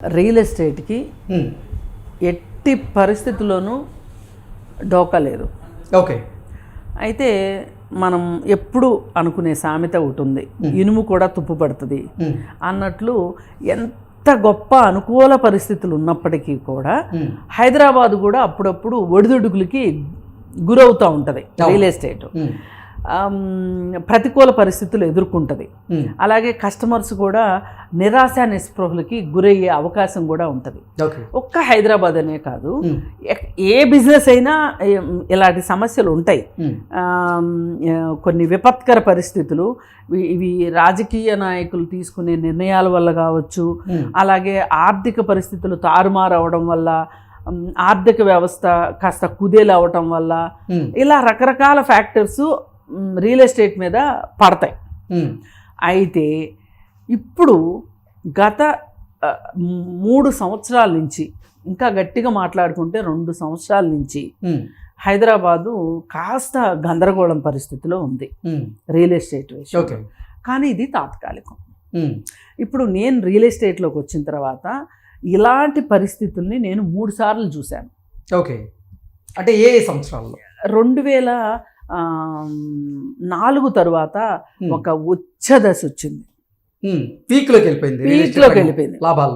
Real ఎస్టేట్కి ఎట్టి పరిస్థితుల్లోనూ డోకా లేదు. ఓకే. అయితే మనం ఎప్పుడు అనుకునే సామెత ఒకటి ఉంది, ఇనుము కూడా తుప్పు పడుతుంది అన్నట్లు. ఎంత గొప్ప అనుకూల పరిస్థితులు ఉన్నప్పటికీ కూడా హైదరాబాద్ కూడా అప్పుడప్పుడు ఒడిదుడుకులకి గురవుతూ ఉంటుంది రియల్ ఎస్టేట్. ప్రతికూల పరిస్థితులు ఎదుర్కొంటుంది. అలాగే కస్టమర్స్ కూడా నిరాశ నిస్పృహలకి గురయ్యే అవకాశం కూడా ఉంటుంది. ఒక్క హైదరాబాద్ అనే కాదు, ఏ బిజినెస్ అయినా ఇలాంటి సమస్యలు ఉంటాయి. కొన్ని విపత్కర పరిస్థితులు ఇవి రాజకీయ నాయకులు తీసుకునే నిర్ణయాల వల్ల కావచ్చు, అలాగే ఆర్థిక పరిస్థితులు తారుమారు అవడం వల్ల, ఆర్థిక వ్యవస్థ కాస్త కుదేలవటం వల్ల, ఇలా రకరకాల ఫ్యాక్టర్స్ రియల్ ఎస్టేట్ మీద పడతాయి. అయితే ఇప్పుడు గత 3 సంవత్సరాల నుంచి, ఇంకా గట్టిగా మాట్లాడుకుంటే 2 సంవత్సరాల నుంచి హైదరాబాదు కాస్త గందరగోళం పరిస్థితిలో ఉంది రియల్ ఎస్టేట్ విషయం. కానీ ఇది తాత్కాలికం. ఇప్పుడు నేను రియల్ ఎస్టేట్లోకి వచ్చిన తర్వాత ఇలాంటి పరిస్థితుల్ని నేను 3 సార్లు చూశాను. ఓకే. అంటే ఏ సంవత్సరాల్లో? 2004 తర్వాత ఒక ఉచ్చ దశ వచ్చింది. పీక్లోకి వెళ్ళిపోయింది లాభాలు.